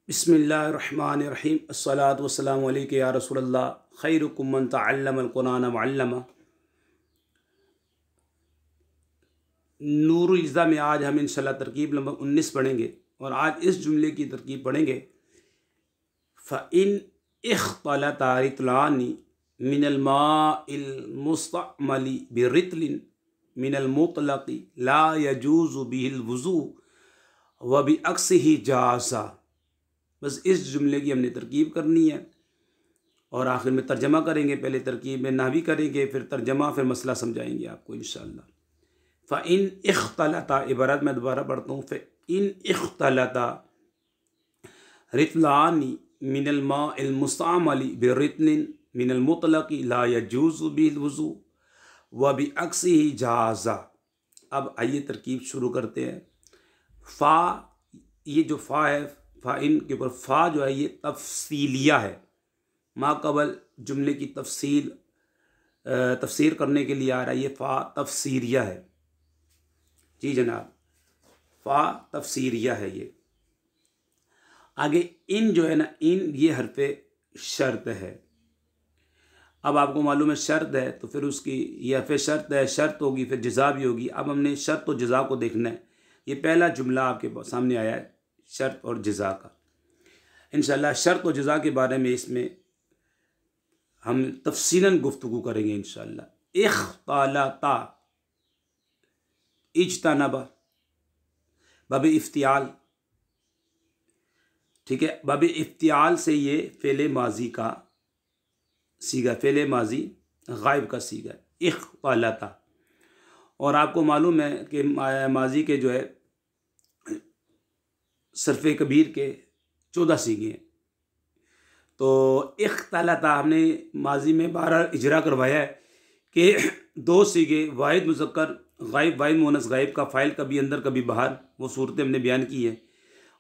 बिस्मिल्लाहिर्रहमानिर्रहीम अस्सलातु वस्सलामु अलैका या रसूलल्लाह खैरुकुम मन तअल्लमल कुरान व अल्लमा। नूरुल इज़्ज़ा में आज हम इंशाअल्लाह तरकीब नंबर 19 पढ़ेंगे और आज इस जुमले की तरकीब पढ़ेंगे। फ़इन इख्तलता रितलानी मिनल माइल मुस्तअमली बिरितलिन मिनल मुतलक़ी ला यजूज़ु बिहिल वुज़ू व बिअक्सिही जाज़ा। बस इस जुमले की हमने तरकीब करनी है और आखिर में तर्जमा करेंगे। पहले तरकीब में नाहवी करेंगे, फिर तर्जमा, फिर मसला समझाएंगे आपको इंशाअल्लाह। फ़इन इख्तलता, इबारत में दोबारा पढ़ता हूँ। फ़इन इख्तलता रितलानी मिनल माइल मुस्तअमली बिरितलिन मिनल मुतलक़ी ला यजूज़ु बिहिल वुज़ू व बिअक्सिही जाज़ा। अब आइए तरकीब शुरू करते हैं। फ़ा, ये जो फ़ा है, फ़ाइन के ऊपर फ़ा जो है ये तफ़सीलिया है। माक़बल जुमले की तफसीर करने के लिए आ रहा है। ये फ़ा तफसीरिया है। जी जनाब, फ़ा तफसीरिया है। ये आगे इन जो है ना, इन ये हरफ़े शर्त है। अब आपको मालूम है शर्त है तो फिर उसकी ये हरफ़े शर्त है, शर्त होगी फिर जज़ा भी होगी। अब हमने शर्त और जज़ा को देखना है। ये पहला जुमला आपके सामने आया है, शर्त और जज़ा का। इंशाअल्लाह शर्त और जज़ा के बारे में इसमें हम तफसीलन गुफ्तगू करेंगे इंशाअल्लाह। इख्तलता, इज्तनबा, बाब इफ्तियाल, ठीक है। बाब इफ्तियाल से ये फ़ेले माजी का सीगा, फ़ेले माजी गायब का सीगा इख्तलता। और आपको मालूम है कि माजी के जो है सरफ़े कबीर के 14 सीगे हैं। तो इख्तलता हमने माजी में 12 इजरा करवाया है कि 2 सीगे वाहिद मुज़क्कर गायब, वाहिद मुअन्नस गायब का फ़ाइल कभी अंदर कभी बाहर, वो सूरतें हमने बयान की है।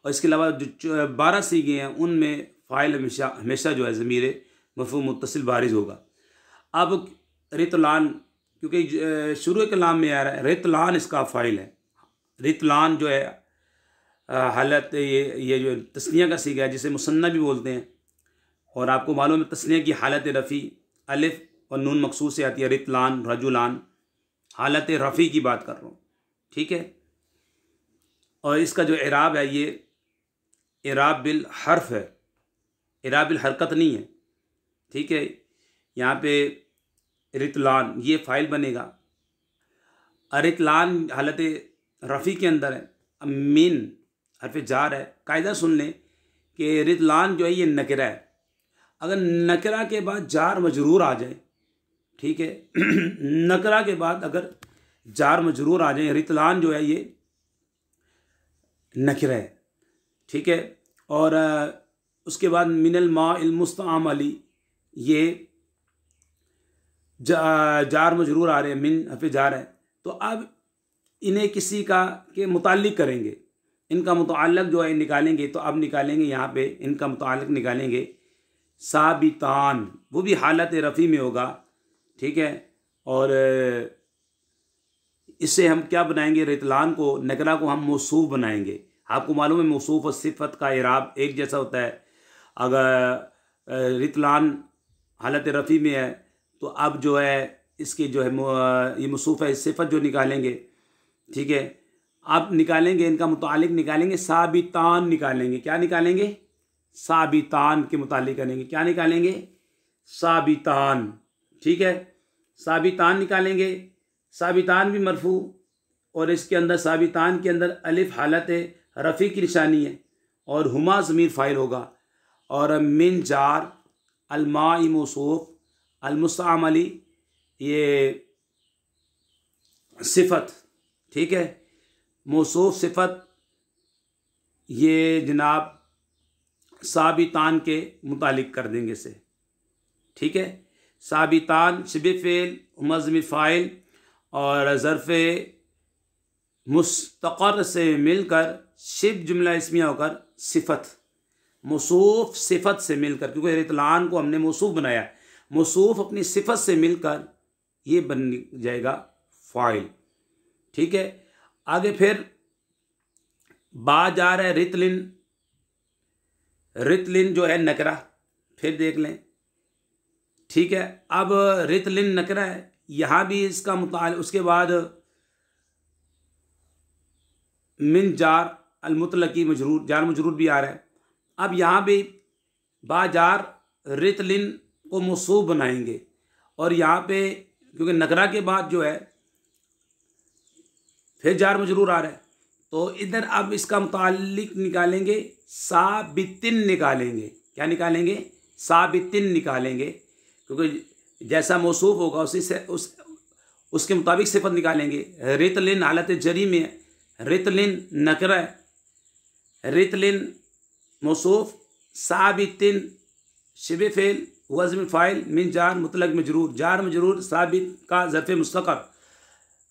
और इसके अलावा जो 12 सीगे हैं उनमें फ़ाइल हमेशा जो है ज़मीर मफ़हूम मुत्तसिल बारिज़ होगा। अब रितलान, क्योंकि शुरू कलाम में आ रहा है, रितलान इसका फ़ाइल है। रितलान जो है हालत ये जो तस्निया का सीगा है जिसे मुसन्ना भी बोलते हैं। और आपको मालूम है तस्निया की हालत रफ़ी अलिफ और नून मकसूद से आती है। रितलान, रजुलान, हालत रफ़ी की बात कर रहा हूँ, ठीक है। और इसका जो इराब है ये इराब बिल हर्फ है, इराब बिल हरकत नहीं है, ठीक है। यहाँ पे रितलान ये फ़ाइल बनेगा। रितलान हालत रफ़ी के अंदर है। अब मिन हरफ जार है। कायदा सुन लें कि रितलान जो है ये नकरा है। अगर नकरा के बाद जार मजरूर आ जाए, ठीक है नकरा के बाद अगर जार मजरूर आ जाए, रितलान जो है ये नकरा है, ठीक है। और उसके बाद मिनल माइल मुस्तअमली ये जार मजरूर आ रहे हैं, मिन हरफ जार है। तो अब इन्हें किसी का के मुताल्लिक करेंगे, इनका मुताल्लिक जो है निकालेंगे। तो अब निकालेंगे यहाँ पे इनका मुताल्लिक निकालेंगे साबितान, वो भी हालत रफ़ी में होगा, ठीक है। और इससे हम क्या बनाएंगे, रितलान को, नकरा को हम मौसूफ बनाएंगे। आपको मालूम है मौसूफ और सिफत का इराब एक जैसा होता है। अगर रितलान हालत रफ़ी में है तो अब जो है इसके जो है ये मौसूफ है, सिफत जो निकालेंगे, ठीक है। आप निकालेंगे इनका मुतालिक निकालेंगे, साबितान निकालेंगे। क्या निकालेंगे? साबितान के मुतालिक करेंगे। क्या निकालेंगे? साबितान, ठीक है। साबितान निकालेंगे। साबितान भी मरफू और इसके अंदर साबितान के अंदर अलिफ हालत रफ़ी की निशानी है और हुमा ज़मीर फ़ाइल होगा। और मिन जार, अलमाई मौसूफ, अलमुस्तअमली ये सिफत, ठीक है। मौसूफ सिफत ये जनाब साबितान के मुतालिक कर देंगे से, ठीक है। साबितान शिबे फ़ेल, हुमा ज़मीर फ़ाइल और ज़र्फ़ मुस्तक़र से मिलकर शिब जुमला इस्मिया होकर सिफत, मौसूफ सिफत से मिलकर, क्योंकि रितलान को हमने मौसूफ बनाया है, मौसूफ अपनी सिफत से मिलकर ये बन जाएगा फ़ाइल, ठीक है। आगे फिर बा जा रहा है रितलिन, रितलिन जो है नकरा, फिर देख लें, ठीक है। अब रितलिन नकरा है, यहाँ भी इसका मुताल, उसके बाद मिन जार अलमुतलकी मजरूर, जार मजरूर भी आ रहा है। अब यहाँ भी बाजार रितलिन को मौसूफ बनाएंगे, और यहाँ पे क्योंकि नकरा के बाद जो है फिर जार मजरूर आ रहा है, तो इधर अब इसका मुताल्लिक निकालेंगे, साबितिन निकालेंगे। क्या निकालेंगे? साबितिन निकालेंगे, क्योंकि जैसा मौसूफ होगा उसी से उसके मुताबिक सिफत निकालेंगे। रितलिन हालत जरी में है, रितलिन नकरा है, रितलिन मौसूफ, साबितिन शिबे फेल वज़्न फ़ाइल मिन जार मुतलक मजरूर, जार मजरूर साबित का ज़र्फ़ मुस्तक़र,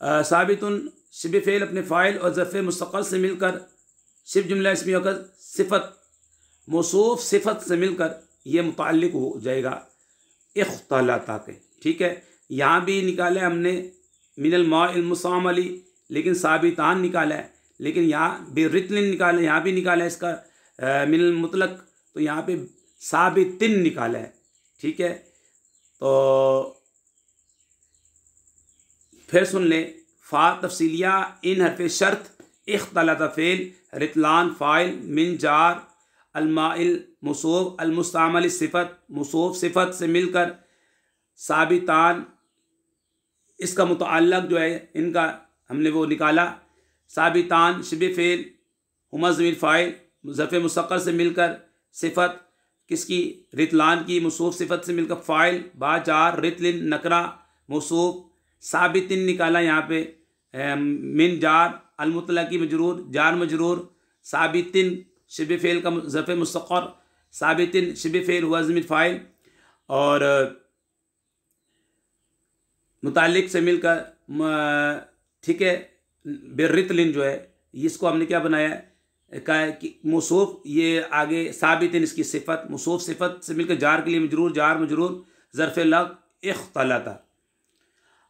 साबितुन शिबे फेल अपने फ़ाइल और ज़र्फ़ मुस्तक़र से मिलकर शिब जुमला इसमी होकर सिफत मौसूफ सिफत से मिलकर ये मुताल्लिक हो जाएगा इख्तलता के। ठीक है, यहाँ भी निकाला है हमने मिनल माइल मुसामली, लेकिन साबितान निकाला है, लेकिन यहाँ भी रितलिन निकाला, यहाँ भी निकाला है इसका मिनल मुतलक, तो यहाँ पे साबितिन निकाला है। ठीक है, तो फिर सुन ले, फ़ा तफसीलिया इन हरफ़ शर्त इख्तलता फ़ेल रितलान फ़ाइल मिन जार अलमाइल मुसूफ अलमुस्तामल सिफ़त मुसूफ सिफ़त से मिलकर साबितान, इसका मुतअल्लक़ जो है इनका हमने वो निकाला, साबितान शिबे फ़ेल हुमा ज़मीर फ़ाइल ज़र्फ़ मुस्तक़र से मिलकर सिफ़त किसकी? रितलान की, मुसूफ सिफ़त से मिलकर फ़ाइल बाजार रितलिन नकरा मुसूफ, साबितिन निकाला यहाँ पे मिन जार अलमुतलकी मजरूर, जार मजरूर, साबितिन शिबे फ़ेल का ज़र्फ़ मुस्तक़र, साबितिन शिबे फ़ेल हुआ ज़मीर फ़ाइल, और मुतालिक से मिलकर, ठीक है, बिर्रितलिन जो है इसको हमने क्या बनाया है कि मौसूफ, ये आगे साबितिन इसकी सिफ़त, मौसूफ सिफ़त से मिलकर जार के लिए मजरूर, जार मजरूर ज़र्फ़ लग इख्तलता।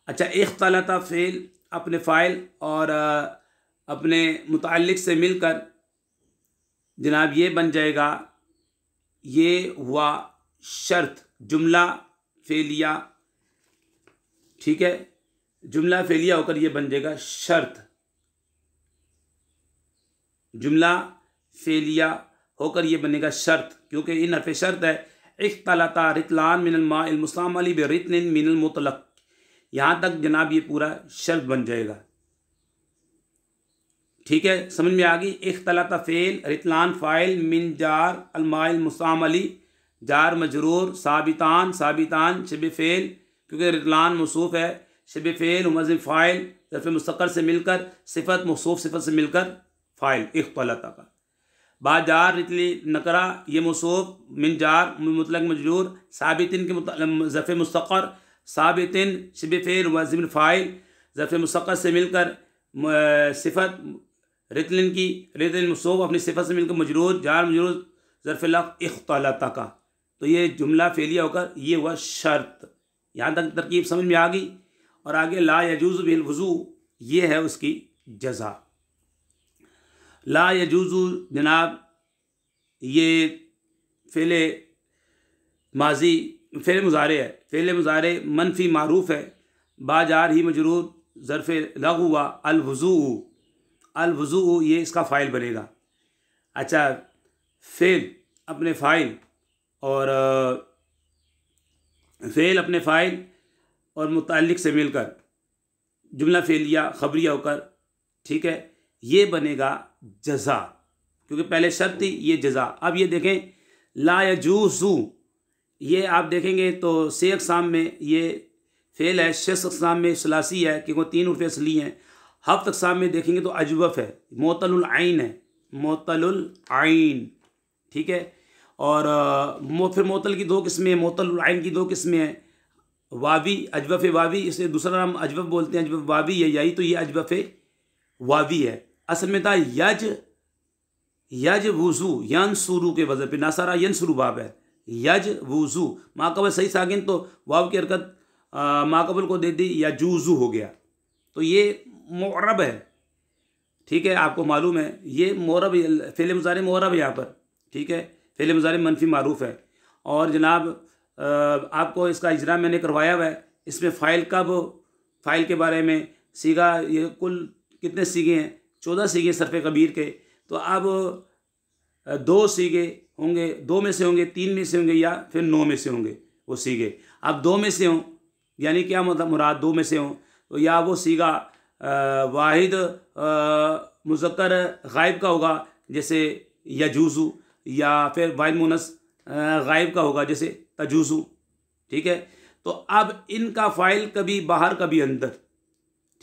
अच्छा, इख्तलता फ़ेल अपने फ़ाइल और अपने मुताल्लिक से मिलकर जनाब ये बन जाएगा, ये हुआ शर्त जुमला फ़ेलिया। ठीक है, जुमला फ़ेलिया होकर ये बन जाएगा शर्त, जुमला फ़ेलिया होकर ये बनेगा शर्त, क्योंकि इन हरफ़ शर्त है इख्तलता रितलान मिनल माइल मुस्तामली बिरितलिन मिनल मुतलक, यहाँ तक जनाब ये पूरा शर्त बन जाएगा। ठीक है, समझ में आ गई। इख्तलता फ़ेल रितलान फ़ाइल मिन जार अलमाइल मुस्तामली जार मजरूर, साबितान साबितान शिबे फ़ेल, क्योंकि रितलान मौसूफ है, शिबे फ़ेल मुज़िफ़ फ़ाइल ज़र्फ़ मुस्तक़र से मिलकर सिफ़त मौसूफ सिफ़त से मिलकर फ़ाइल इख्तलता का, बाजार रितली नकरा ये मौसूफ, मिन जार मुतलक मजरूर, साबितिन के ज़र्फ़ मुस्तक़र, साबितिन शिबे फ़ेल मुज़िफ़ फ़ाइल ज़र्फ़ मुस्तक़र से मिलकर सिफ़त रितलिन की, रितलिन मौसूफ अपनी सिफ़त से मिलकर मजरूर, जार मजरूर ज़र्फ़ लग इख्तलता का, तो ये जुमला फ़ेलिया होकर ये हुआ शर्त। यहाँ तक तरकीब समझ में आ गई। और आगे ला यजूज़ु बिल वज़ू, ये है उसकी जज़ा। ला यजूज़ु जनाब ये फ़ेले माजी फ़ेल मुज़ारे है, फ़ेल मुज़ारे मनफ़ी मारूफ़ है, बाजार ही मजरूर ज़र्फ़ लग हुआ अलवज़ू, अलवज़ू ये इसका फ़ाइल बनेगा। अच्छा, फ़ेल अपने फ़ाइल और फ़ेल अपने फ़ाइल और मुताल्लिक से मिलकर जुमला फ़ेलिया ख़बरिया होकर, ठीक है, ये बनेगा जज़ा, क्योंकि पहले शर्त थी, ये जज़ा। अब ये देखें ला यजूज़ु, ये आप देखेंगे तो से अक़साम में ये फ़ेल है, शस अक़साम में सलासी है क्योंकि 3 उर्फ़ असली हैं, हफ्त अक़साम में देखेंगे तो अजवफ़ है, मोतलुल आइन है, मोतलुल आइन। ठीक है, और फिर मोतल की 2 किस्में हैं, मोतलुल आइन की 2 किस्में हैं, वावी अजवफ़ वावी, इसे दूसरा नाम अजवफ़ बोलते हैं, अजवफ़ वावी है, यही तो ये अजवफ़ वावी है। असल में था यज वज़ू यनसुरू के वज़न पे, नासारा यनसुरू बाब है, यज वज़ू माकबल सही सागिन तो वाव की हरकत माकबल को दे दी, यजूज़ू हो गया, तो ये मुअरब है। ठीक है, आपको मालूम है ये मुअरब, फ़ेल मुज़ारे मुअरब है यहाँ पर। ठीक है, फ़ेल मुज़ारे मनफी मारूफ है। और जनाब आपको इसका इजरा मैंने करवाया हुआ है। इसमें फ़ाइल के बारे में सीगा, ये कुल कितने सीगे हैं, 14 सीगे सरफ़ कबीर के। तो अब 2 सीगे होंगे, 2 में से होंगे, 3 में से होंगे या फिर 9 में से होंगे वो सीगे। अब 2 में से हों यानी क्या मतलब मुराद 2 में से हों, तो या वो सीगा वाहिद मुज़क्कर गायब का होगा जैसे यजूज़ू, या फिर वाहिद मुनस गायब का होगा जैसे तजूज़ू। ठीक है, तो अब इनका फ़ाइल कभी बाहर कभी अंदर।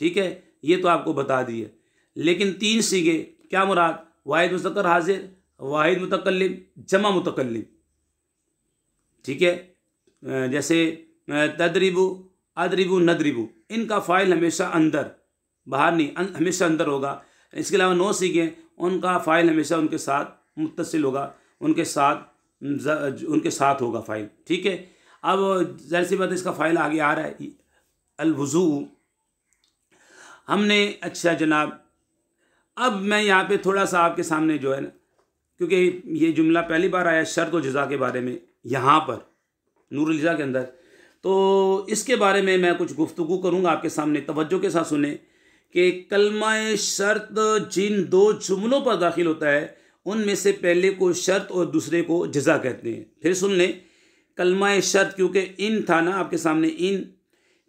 ठीक है, ये तो आपको बता दिए। लेकिन 3 सीगे क्या मुराद, वाहिद मुज़क्कर हाजिर, वाहिद मुतकल्लिम, जमा मुतकल्लिम। ठीक है, जैसे तदरिबु, अदरिबु, नदरिबु, इनका फ़ाइल हमेशा अंदर, बाहर नहीं, हमेशा अंदर होगा। इसके अलावा 9 सीगे उनका फ़ाइल हमेशा उनके साथ मुत्तसिल होगा, उनके साथ होगा फ़ाइल। ठीक है, अब ज़ाहिर सी बात है इसका फ़ाइल आगे आ रहा है, अल-वुज़ू हमने। अच्छा जनाब, अब मैं यहाँ पे थोड़ा सा आपके सामने जो है ना, क्योंकि ये जुमला पहली बार आया शर्त व जज़ा के बारे में यहाँ पर नूरुल हिजा के अंदर, तो इसके बारे में मैं कुछ गुफ्तगू करूँगा आपके सामने। तवज्जो के साथ सुने कि कलमा शर्त जिन 2 जुमलों पर दाखिल होता है उनमें से पहले को शर्त और दूसरे को जज़ा कहते हैं। फिर सुन लें, कलमा शर्त, क्योंकि इन था ना आपके सामने, इन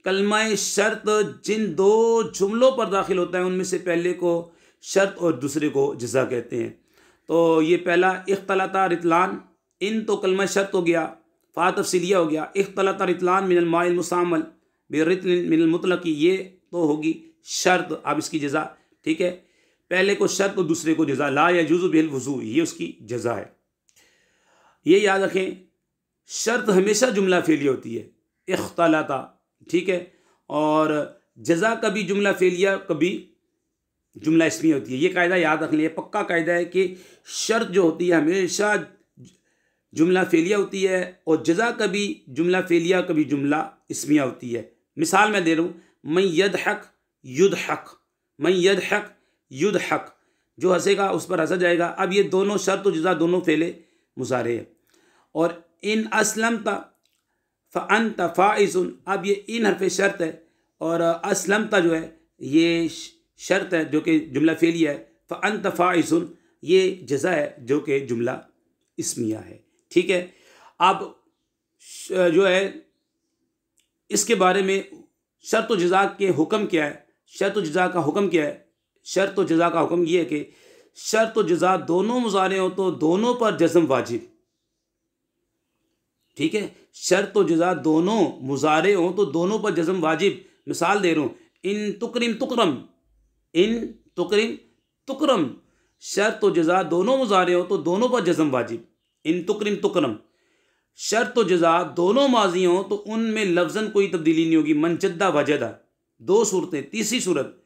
कलमा शर्त जिन 2 जुमलों पर दाखिल होता है उनमें से पहले को शर्त और दूसरे को जज़ा कहते हैं। तो ये पहला इख्तलता रितलान, इन तो कलमा शर्त हो गया, फ़ा तफ़सीलिया हो गया। इख्तलता रितलान मिनल माइल मुसामल बिरितलिन मिनल मुतलकी, ये तो होगी शर्त, अब इसकी जज़ा। ठीक है, पहले को शर्त और दूसरे को जज़ा। ला यजूज़ु बिल वज़ू, ये उसकी जज़ा है। ये याद रखें, शर्त हमेशा जुमला फ़ेलिया होती है, इख्तलता। ठीक है, और जज़ा कभी जुमला फ़ेलिया कभी जुमला इस्मिया होती है। ये कायदा याद रख लिया, पक्का कायदा है कि शर्त जो होती है हमेशा जुमला फ़ेलिया होती है, और जज़ा कभी जुमला फ़ेलिया कभी जुमला इस्मिया होती है। मिसाल मैं दे रहा हूँ, मैं यदहक युदहक, मैं यदहक युदहक, जो हंसेगा उस पर हंसा जाएगा। अब ये दोनों शर्त और जज़ा दोनों फ़ेले मुज़ारे हैं। और इन असलमता फ़अन्त फ़ाइज़ुन, अब ये इन हरफ़ शर्त है और असलमता जो है ये शर्त है जो कि जुमला फ़ेलिया है। फ़अन्त फ़ाइज़ुन ये जज़ा है जो कि जुमला इस्मिया है। ठीक है, अब जो है इसके बारे में शर्त व जज़ा के हुक्म क्या है, शर्त व जज़ा का हुक्म क्या है। शर्त व जज़ा का हुक्म ये है कि शर्त व जज़ा दोनों मुज़ारे हो तो दोनों पर जज़म वाजिब। ठीक है, शर्त व जज़ा दोनों मुज़ारे हो तो दोनों पर जज़म वाजिब। मिसाल दे रहा हूँ, इन तुकरिम तुकरम, इन तुकरिम तुकरम, शर्त व जज़ा दोनों मुज़ारे हो तो दोनों पर जज़म वाजिब। इन तुकरिम तुकरम, शर्त व जज़ा दोनों माज़ी हो तो उनमें लफ्ज़न कोई तब्दीली नहीं होगी। मनजद्दा वजदा, 2 सूरतें। तीसरी सूरत,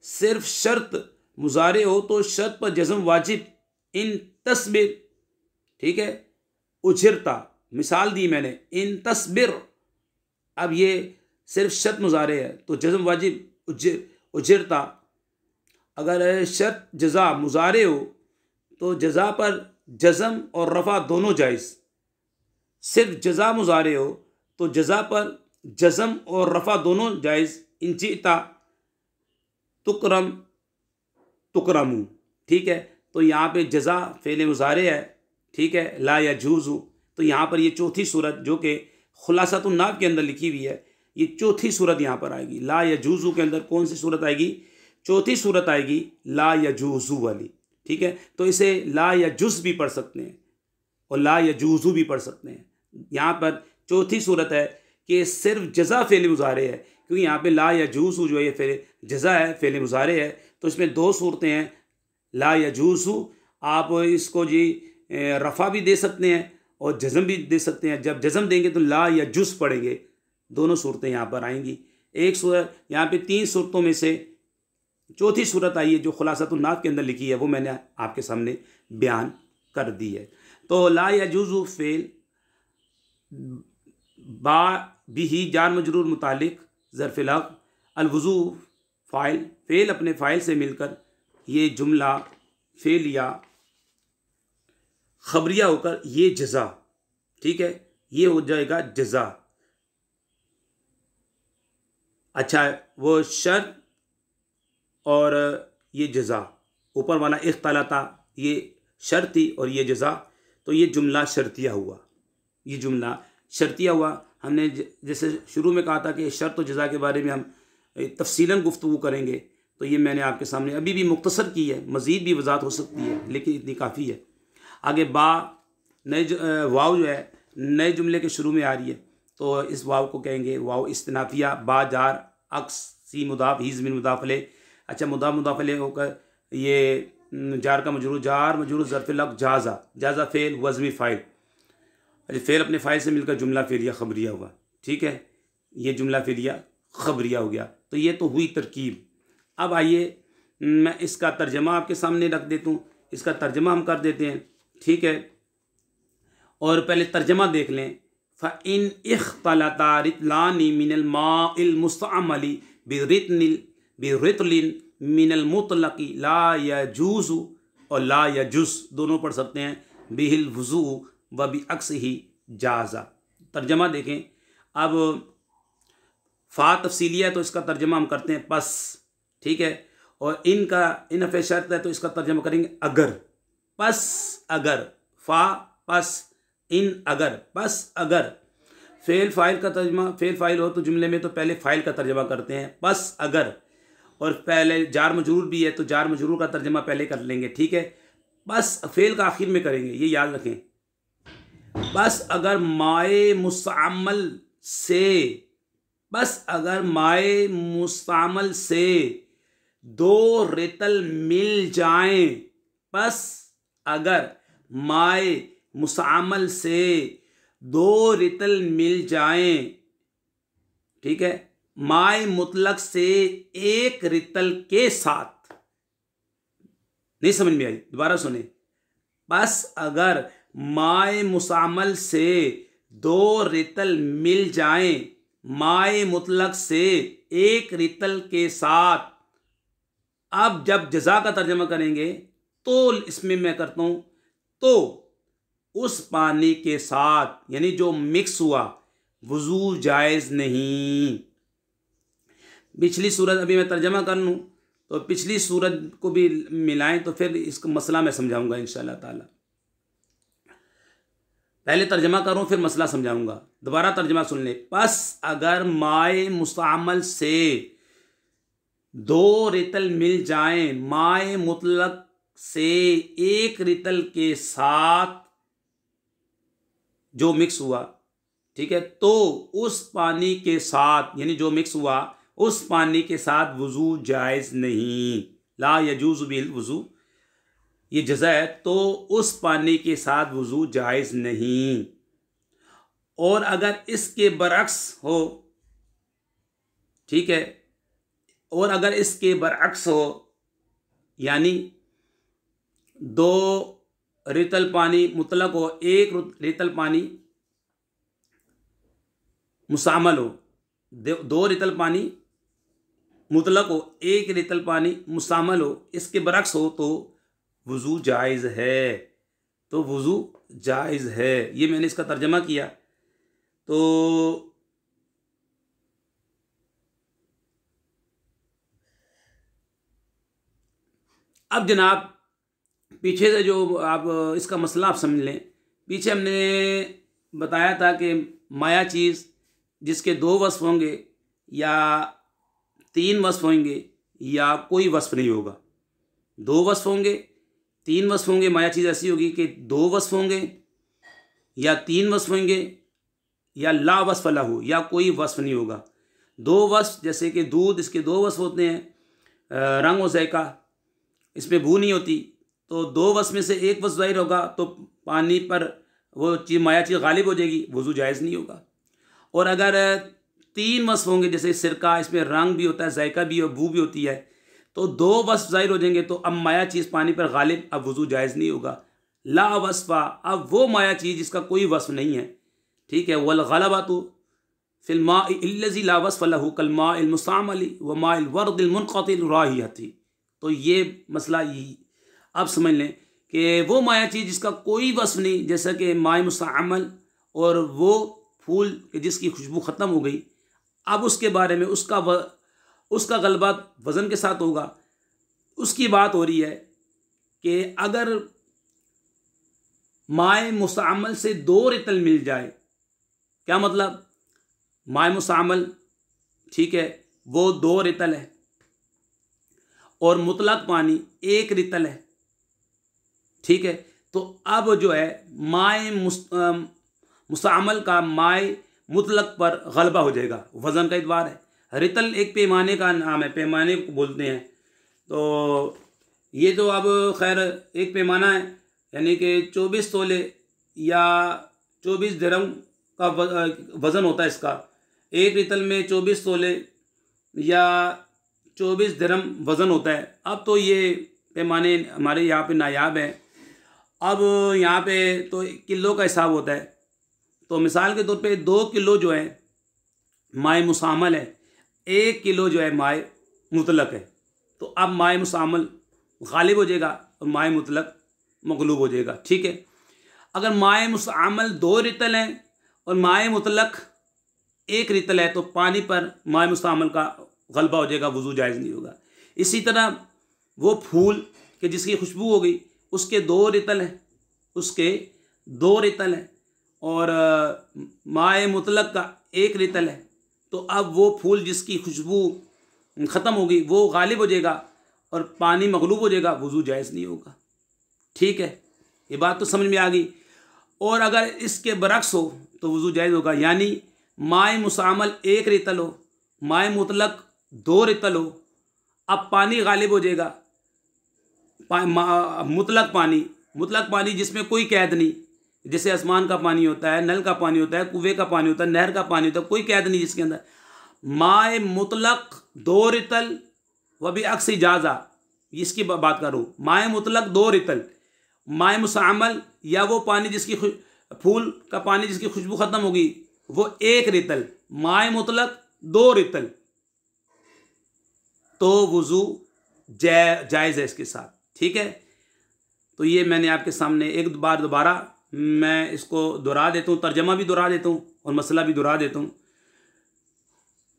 सिर्फ शर्त मुज़ारे हो तो शर्त पर जज़म वाजिब। इन तस्बिर, ठीक है, उजरता, मिसाल दी मैंने, इन तस्बिर, अब ये सिर्फ शर्त मुज़ारे है तो जज़म वाजिब उजरता। अगर शर्त जज़ा मुज़ारे हो तो जज़ा पर जज़म और रफ़ा दोनों जायज़। सिर्फ जज़ा मुज़ारे हो तो जज़ा पर जज़म और रफ़ा दोनों जायज़। इन जिता तुकरम तुकरमू, ठीक है, तो यहाँ पे जज़ा फ़ेल मुज़ारे है। ठीक है, ला यजूज़ु, तो यहाँ पर ये चौथी सूरत जो कि खुलासतुन नाव के अंदर लिखी हुई है, ये चौथी सूरत यहाँ पर आएगी। ला यजूज़ु के अंदर कौन सी सूरत आएगी, चौथी सूरत आएगी ला यजूज़ु वाली। ठीक है, तो इसे ला यजुज़ भी पढ़ सकते हैं और ला यजूज़ु भी पढ़ सकते हैं। यहाँ पर चौथी सूरत है कि सिर्फ जज़ा फ़ेल मुज़ारे है, क्योंकि यहाँ पे ला यजूज़ु जो है फ़ेल जज़ा है, फ़ेल मुज़ारे है, तो इसमें 2 सूरतें हैं। ला यजूज़ु आप इसको जी रफ़ा भी दे सकते हैं और जज़म भी दे सकते हैं। जब जज़म देंगे तो ला यजुज़ पढ़ेंगे, दोनों सूरतें यहाँ पर आएंगी। एक सूरत यहाँ पे 3 सूरतों में से चौथी सूरत आई है जो खुलासतुन नाव के अंदर लिखी है, वो मैंने आपके सामने बयान कर दी है। तो ला यजूज़ु फ़ेल बा बिही जान मजरूर मुतालिक ज़र्फ़िल हक़, अल-वुज़ू फ़ाइल, फ़ेल अपने फ़ाइल से मिलकर ये जुमला फ़ेलिया खबरिया होकर ये जज़ा, ठीक है, ये हो जाएगा जज़ा। अच्छा, वो शर्त और ये जज़ा, ऊपर वाला इख्तलाता ये शर्त थी और ये जज़ा, तो ये जुमला शर्तिया हुआ, ये जुमला शर्तिया हुआ। हमने जैसे शुरू में कहा था कि शर्त और जज़ा के बारे में हम तफसीलन गुफ्तगू करेंगे, तो ये मैंने आपके सामने अभी भी मुख्तसर की है, मज़ीद भी वज़ाहत हो सकती है लेकिन इतनी काफ़ी है। आगे बा नए वाव जो है नए जुमले के शुरू में आ रही है, तो इस वाव को कहेंगे वाव इस्तिनाफिया। बा जार अक्स सी मुदाफ ही ज़मीन मुदाफले। अच्छा, मुदाफले होकर ये जार का मजरूर, जार मजरूर ज़र्फ़ लफ़्ज़ जाज़ा, जाज़ा फ़ेल वज़्मी फ़ाइल। अच्छा, फ़ेल अपने फ़ाइल से मिलकर जुमला फ़ेलिया ख़बरिया हुआ, ठीक है, ये जुमला फ़ेलिया ख़बरिया हो गया। तो ये तो हुई तरकीब। अब आइए मैं इसका तर्जमा आपके सामने रख देता हूँ, इसका तर्जमा हम कर देते हैं, ठीक है। और पहले तर्जमा देख लें। फ़इन इख्तलता रितलानी मिनल माइल मुस्तअमली बिरितलिन मिनल मुतलक़ी ला यजूज़ु और ला यजुज़ दोनों पढ़ सकते हैं। बिहिल वुज़ू व बि अक्सिही जाज़ा। तर्जमा देखें। अब फ़ा तफसीलिया है तो इसका तर्जमा हम करते हैं पस, ठीक है। और इनका इन शर्त है तो इसका तर्जमा करेंगे अगर। पस अगर, फ़ा पस, इन अगर, पस अगर। फ़ेल फ़ाइल का तर्जमा, फ़ेल फ़ाइल हो तो जुमले में तो पहले फ़ाइल का तर्जमा करते हैं पस अगर, और पहले जार मजरूर भी है तो जार मजरूर का तर्जमा पहले कर लेंगे, ठीक है। बस फ़ेल का आखिर में करेंगे, ये याद रखें। बस अगर माए मुस्तअमल से, बस अगर माए मुस्तअमल से दो रेतल मिल जाएं, बस अगर माए मुस्तअमल से दो रेतल मिल जाएं, ठीक है, माए मुतलक से एक रितल के साथ। नहीं समझ में आई, दोबारा सुने। बस अगर माए मुस्तअमल से दो रितल मिल जाएं, माए मुतलक से एक रितल के साथ। अब जब जज़ा का तर्जमा करेंगे तो इसमें मैं करता हूं तो उस पानी के साथ, यानी जो मिक्स हुआ, वुज़ू जायज़ नहीं। पिछली सूरत अभी मैं तर्जमा कर लूँ तो पिछली सूरत को भी मिलाएं तो फिर इसका मसला मैं समझाऊंगा इंशाअल्लाह ताला। पहले तर्जमा करूँ फिर मसला समझाऊंगा। दोबारा तर्जमा सुन ले। बस अगर माए मुस्तअमल से दो रितल मिल जाएं, माए मुतलक से एक रितल के साथ जो मिक्स हुआ, ठीक है, तो उस पानी के साथ, यानी जो मिक्स हुआ उस पानी के साथ वुज़ू जायज़ नहीं। ला यजूज़ु बिल वुज़ू, ये जज़ा है, तो उस पानी के साथ वुज़ू जायज़ नहीं। और अगर इसके बरअक्स हो, ठीक है, और अगर इसके बरअक्स हो, यानी दो रेतल पानी मुतलक हो, एक रेतल पानी मुसामल हो, दो रेतल पानी मुतलक हो, एक रेतल पानी मुसामल हो, इसके बरअक्स हो तो वुज़ू जायज़ है, तो वुज़ू जायज़ है। ये मैंने इसका तर्जमा किया। तो अब जनाब पीछे से जो आप इसका मसला आप समझ लें। पीछे हमने बताया था कि माया चीज़ जिसके दो वस्फ होंगे या तीन वस्फ होंगे या कोई वस्फ नहीं होगा। दो वस्फ होंगे, तीन वस्फ होंगे। माया चीज़ ऐसी होगी कि दो वस्फ होंगे या तीन वस्फ होंगे या ला वस्फ लहू, या कोई वस्फ नहीं होगा। दो वस्फ जैसे कि दूध, इसके दो वस्फ होते हैं, रंग और जायका, इसमें बू नहीं होती। तो दो वस्फ में से एक वस्फ ज़ाहिर होगा तो पानी पर वो चीज़ माया चीज़ गालिब हो जाएगी, वुज़ू जायज़ नहीं होगा। और अगर तीन वस्फ होंगे, जैसे सिरका, इसमें रंग भी होता है, जायका भी और बू भी होती है, तो दो वस्फ ज़ाहिर हो जाएंगे तो अब माया चीज़ पानी पर गालिब, अब वुज़ू जायज़ नहीं होगा। ला वस्फ़ा, अब वो माया चीज़ जिसका कोई वस्फ नहीं है, ठीक है। वल गलबतु फिल माइ इल्लज़ी ला वस्फ़ लहू कल माइल मुस्तामली व माइल वर्दिल मुनक़तिल राहियती। तो ये मसला अब समझ लें कि वो माया चीज़ जिसका कोई वस्फ नहीं, जैसा कि माए मुस्तअमल और वो फूल जिसकी खुशबू ख़त्म हो गई, अब उसके बारे में उसका गलबा वज़न के साथ होगा। उसकी बात हो रही है कि अगर माए मुस्तअमल से 2 रितल मिल जाए, क्या मतलब, माए मुस्तअमल ठीक है वो 2 रितल है और मुतलक पानी 1 रितल है, ठीक है। तो अब जो है माए मुस्तअमल का माए मुतलक पर गलबा हो जाएगा, वज़न का एतबार है। रितल एक पैमाने का नाम है, पैमाने को बोलते हैं। तो ये तो अब खैर एक पैमाना है, यानी कि 24 तोले या 24 दिरहम का वज़न होता है इसका। एक रितल में 24 तोले या 24 दिरहम वज़न होता है। अब तो ये पैमाने हमारे यहाँ पे नायाब हैं। अब यहाँ पे तो किलो का हिसाब होता है। तो मिसाल के तौर पे 2 किलो जो है माए मुस्तअमल है, 1 किलो जो है माए मुतलक है। तो अब माए मुस्तअमल गालिब हो जाएगा और माए मुतलक मगलूब हो जाएगा, ठीक है। अगर माए मुस्तअमल 2 रितल हैं और माए मुतलक 1 रितल है तो पानी पर माए मुस्तअमल का गलबा हो जाएगा, वज़ू जायज़ नहीं होगा। इसी तरह वो फूल कि जिसकी खुशबू हो गई उसके 2 रितल हैं, उसके 2 रितल हैं और माए मुतलक का 1 रितल है। तो अब वो फूल जिसकी खुशबू ख़त्म हो गई वो गालिब हो जाएगा और पानी मगलूब हो जाएगा, वज़ू जायज़ नहीं होगा, ठीक है। ये बात तो समझ में आ गई। और अगर इसके बरक्स हो तो वज़ू जायज़ होगा, यानी माए मुस्तअमल 1 रितल हो, माए मुतलक 2 रितल हो, अब पानी गालिब हो जाएगा। मुतलक पानी जिसमें कोई कैद नहीं, जैसे आसमान का पानी होता है, नल का पानी होता है, कुएं का पानी होता है, नहर का पानी होता है, कोई कैद नहीं जिसके अंदर। माए मुतलक 2 रितल व भी अक्स इजाज़ा, इसकी बात करूँ। माए मुतलक 2 रितल, माए मुस्तअमल या वो पानी जिसकी फूल का पानी जिसकी खुशबू ख़त्म होगी वो 1 रितल, माए मुतलक 2 रितल, तो वज़ू जायज़ है इसके साथ, ठीक है। तो ये मैंने आपके सामने एक बार दोबारा मैं इसको दोहरा देता हूँ, तर्जमा भी दोहरा देता हूँ और मसला भी दोहरा देता हूँ।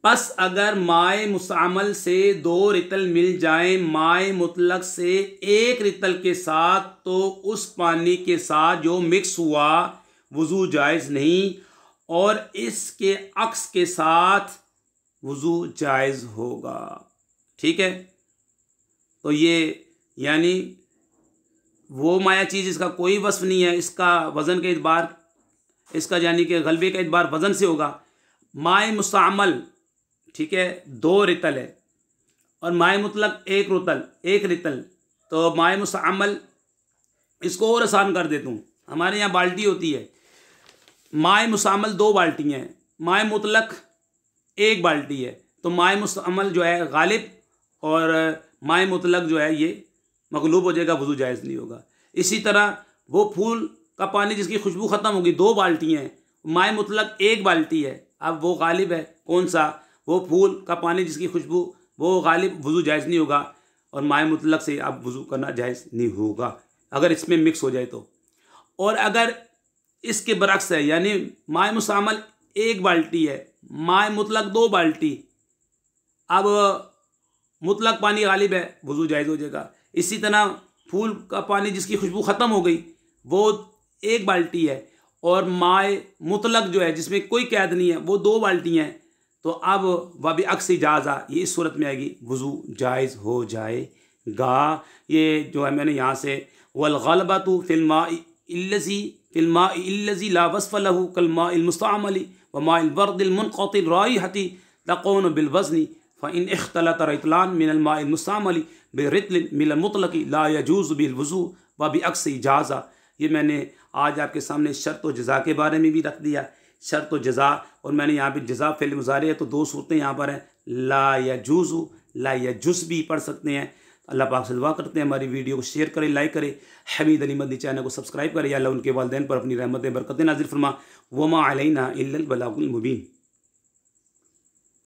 बस अगर माए मुस्तअमल से 2 रितल मिल जाए माए मुतलक से 1 रितल के साथ, तो उस पानी के साथ जो मिक्स हुआ वज़ू जायज़ नहीं, और इसके अक्स के साथ वज़ू जायज़ होगा, ठीक है। तो ये यानी वो माया चीज़ जिसका कोई वस्फ नहीं है, इसका वज़न के एतबार, इसका यानी कि गलबे का एतबार वज़न से होगा। माए मुस्तअमल ठीक है 2 रितल है और माए मुतलक 1 रितल, तो माए मुस्तअमल इसको और आसान कर देता हूँ। हमारे यहाँ बाल्टी होती है, माए मुस्तअमल 2 बाल्टियाँ हैं, माए मुतलक 1 बाल्टी है, तो माए मुस्तअमल जो है गालिब और माए मुतलक जो है ये मगलूब हो जाएगा, वज़ू जायज़ नहीं होगा। इसी तरह वो फूल का पानी जिसकी खुशबू ख़त्म होगी 2 बाल्टियाँ हैं, माए मुतलक 1 बाल्टी है, अब वो गालिब है कौन सा, वो फूल का पानी जिसकी खुशबू वो गालिब, वज़ू जायज़ नहीं होगा और माए मुतलक से अब वज़ू करना जायज़ नहीं होगा अगर इसमें मिक्स हो जाए तो। और अगर इसके बरक्स है, यानी माए मुस्तअमल 1 बाल्टी है, माए मुतलक 2 बाल्टी, अब मुतलक पानी गालिब है, वज़ू जायज़ हो जाएगा। इसी तरह फूल का पानी जिसकी खुशबू ख़त्म हो गई वो 1 बाल्टी है और माए मुतलक जो है जिसमें कोई कैद नहीं है वो 2 बाल्टियाँ हैं, तो अब वह भी अक्स इजाज़ा ये इस सूरत में आएगी, वज़ू जायज़ हो जाएगा। ये जो है मैंने यहाँ से वल गलबतु फिल माइ इल्लज़ी ला वस्फ़ लहू कल माइल मुस्तअमली व माइल बर्दिल मुनक़तिल राइहती तकूनु बिल वज़नी फ़इन इख्तलत रितलान मिनल माइल मुस्तअमली बिरितलिन मिनल मुतलक़ी ला यजूज़ बिल वज़ू व भी अक्स इजाज़ा। ये मैंने आज आपके सामने शर्त व जज़ा के बारे में भी रख दिया, शर्त व जज़ा, और मैंने यहाँ पे जज़ा फ़िल मुज़ारे है तो 2 सूरतें यहाँ पर हैं, ला यजूज़ु ला यजुज़ भी पढ़ सकते हैं। अल्लाह पाक से दुआ करते हैं हमारी वीडियो को शेयर करें, लाइक करें, हमीद अली मदनी चैनल को सब्सक्राइब करें। या अल्लाह उनके वालिदैन पर अपनी रहमतें बरकतें नाज़िल फरमा। वमा अलैना इल्लल बलागुल मुबीन।